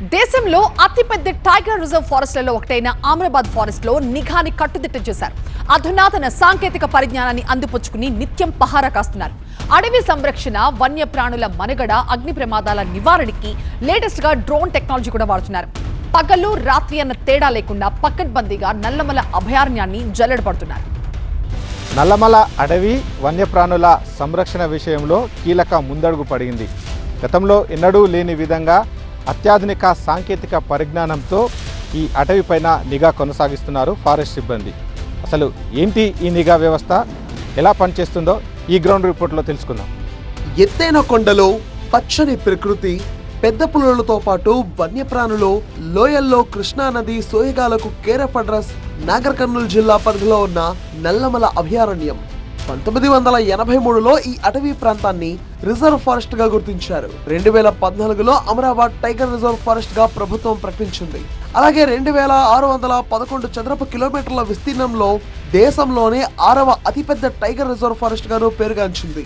దేశంలో అతిపెద్ద tiger reserve ఫారెస్ట్లలో ఒకటైన అమరాబాద్ ఫారెస్ట్ లో నిఘాని కట్టుదిట్టం చేశారు. అధునాతన సాంకేతిక పరిజ్ఞానాన్ని అందిపుచ్చుకుని నిత్యం పహారా కాస్తున్నారు. అడవి సంరక్షణ, వన్యప్రాణుల మనుగడ, అగ్ని ప్రమాదాల నివారణకి లేటెస్ట్ గా డ్రోన్ టెక్నాలజీ కూడా వాడుతున్నారు. పగలు రాత్రి అన్న తేడా లేకుండా పకడ్బందీగా నల్లమల అభయారణ్యాన్ని జల్లెడపడుతున్నారు. నల్లమల అడవి వన్యప్రాణుల సంరక్షణ విషయంలో కీలక ముందడుగు పడింది. గతంలో ఎన్నడూ లేని విధంగా అత్యాధునిక సాంకేతిక పరిజ్ఞానంతో ఈ అటవీపైన నిఘా కొనసాగిస్తున్నారు ఫారెస్ట్ సిబ్బంది. అసలు ఏంటి ఈ నిఘా వ్యవస్థ, ఎలా పనిచేస్తుందో ఈ గ్రౌండ్ రిపోర్ట్లో తెలుసుకుందాం. ఎత్తైన కొండలు, పచ్చని ప్రకృతి, పెద్ద పులులతో పాటు వన్యప్రాణులు, లోయల్లో కృష్ణానది సోయగాలకు కేరఫ్ అడ్రస్ నాగర్ కర్నూలు జిల్లా పరిధిలో ఉన్న నల్లమల అభయారణ్యం. 1983లో ఈ అటవీ ప్రాంతాన్ని రిజర్వ్ ఫారెస్ట్ గా గుర్తించారు. 2014లో అమరాబాద్ టైగర్ రిజర్వ్ ఫారెస్ట్ గా ప్రభుత్వం ప్రకటించింది. అలాగే 2611 చదరపు కిలోమీటర్ల విస్తీర్ణంలో దేశంలోనే 6వ అతిపెద్ద టైగర్ రిజర్వ్ ఫారెస్ట్ గాను పేరుగాంచింది.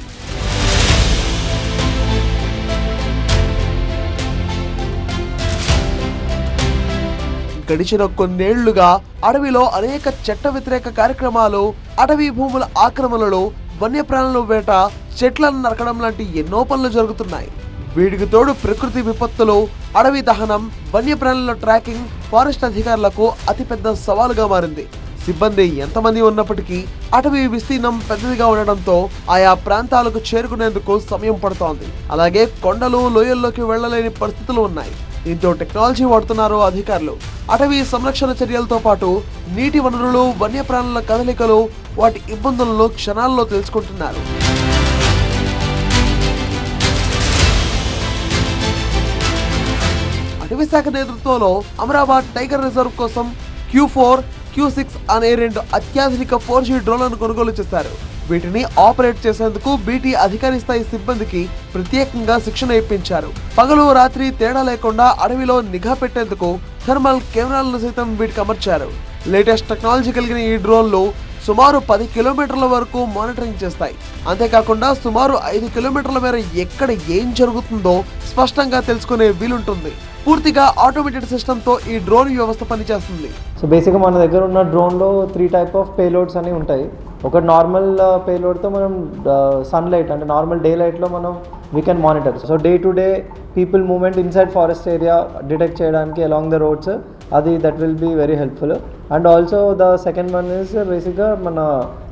గడిచిన కొన్నేళ్లుగా అడవిలో అనేక చట్ట వ్యతిరేక కార్యక్రమాలు, అటవీ భూముల ఆక్రమణలు, వన్యప్రాణుల వేట, చెట్లను నరకడం లాంటి ఎన్నో పనులు జరుగుతున్నాయి. వీటికి తోడు ప్రకృతి విపత్తులు, అడవి దహనం, వన్యప్రాణుల ట్రాకింగ్ ఫారెస్ట్ అధికారులకు అతిపెద్ద సవాలుగా మారింది. సిబ్బంది ఎంతమంది ఉన్నప్పటికీ అటవీ విస్తీర్ణం పెద్దదిగా ఉండడంతో ఆయా ప్రాంతాలకు చేరుకునేందుకు సమయం పడుతోంది. అలాగే కొండలు, లోయల్లోకి వెళ్లలేని పరిస్థితులు ఉన్నాయి. దీంతో టెక్నాలజీ వాడుతున్నారు అధికారులు. అటవీ సంరక్షణ చర్యలతో పాటు నీటి వనరులు, వన్యప్రాణుల కదలికలు, వాటి ఇబ్బందులను క్షణాల్లో తెలుసుకుంటున్నారు. అటవీ శాఖ నేతృత్వంలో అమరాబాద్ టైగర్ రిజర్వ్ కోసం Q4, Q6 అనే 2 అత్యాధునిక 4G డ్రోన్లను కొనుగోలు చేశారు. వీటిని ఆపరేట్ చేసేందుకు బీటీ అధికారి స్థాయి సిబ్బందికి ప్రత్యేకంగా శిక్షణ ఇప్పించారు. పగలు రాత్రి తేడా లేకుండా అడవిలో నిఘా పెట్టేందుకు థర్మల్ కెమెరాలను సైతం వీటికి అమర్చారు. లేటెస్ట్ టెక్నాలజీ కలిగిన ఈ డ్రోన్లు సుమారు 10 కిలోమీటర్ల వరకు మానిటరింగ్ చేస్తాయి. అంతేకాకుండా సుమారు 5 కిలోమీటర్ల మేర ఎక్కడ ఏం జరుగుతుందో స్పష్టంగా తెలుసుకునే వీలుంటుంది. పూర్తిగా ఆటోమేటెడ్ సిస్టమ్తో ఈ డ్రోన్ వ్యవస్థ పనిచేస్తుంది. సో బేసిక్గా మన దగ్గర ఉన్న డ్రోన్లో 3 టైప్ ఆఫ్ పేలోడ్స్ అనేవి ఉంటాయి. ఒక నార్మల్ పేలోడ్తో మనం సన్లైట్ అంటే నార్మల్ డే లైట్లో మనం we can monitor. So day to day people movement inside forest area detect చేయడానికి అలాంగ్ ద రోడ్స్, అది that will be very helpful. And also the second one is బేసిక్గా మన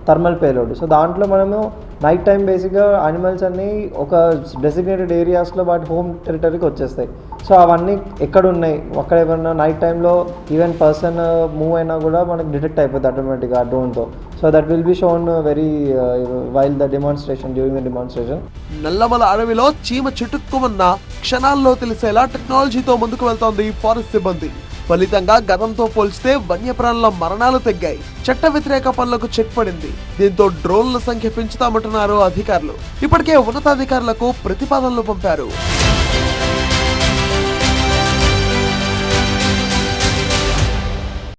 thermal payload. So దాంట్లో మనము night time బేసిక్గా animals అన్నీ ఒక designated ఏరియాస్లో వాటి హోమ్ టెరిటరీకి వచ్చేస్తాయి. సో అవన్నీ ఎక్కడ ఉన్నాయి, అక్కడ ఏమన్నా నైట్ టైంలో ఈవెన్ పర్సన్ మూవ్ అయినా కూడా మనకి డిటెక్ట్ అయిపోతుంది ఆటోమేటిక్గా ఆ డ్రోన్తో. So that will be shown very while the demonstration, during the demonstration. Nallamala అడవిలో చీమ చిటుక్కుమన్న క్షణాల్లో తెలిసేలా టెక్నాలజీతో ముందుకు వెళ్తోంది ఫారెస్ట్ సిబ్బంది. ఫలితంగా గతంతో పోల్చితే వన్యప్రాణుల మరణాలు తగ్గాయి. చట్ట వ్యతిరేక పనులకు చెక్ పడింది. దీంతో డ్రోన్ల సంఖ్య పెంచుతామంటున్నారు అధికారులు. ఇప్పటికే ఉన్నతాధికారులకు ప్రతిపాదనలు పంపారు.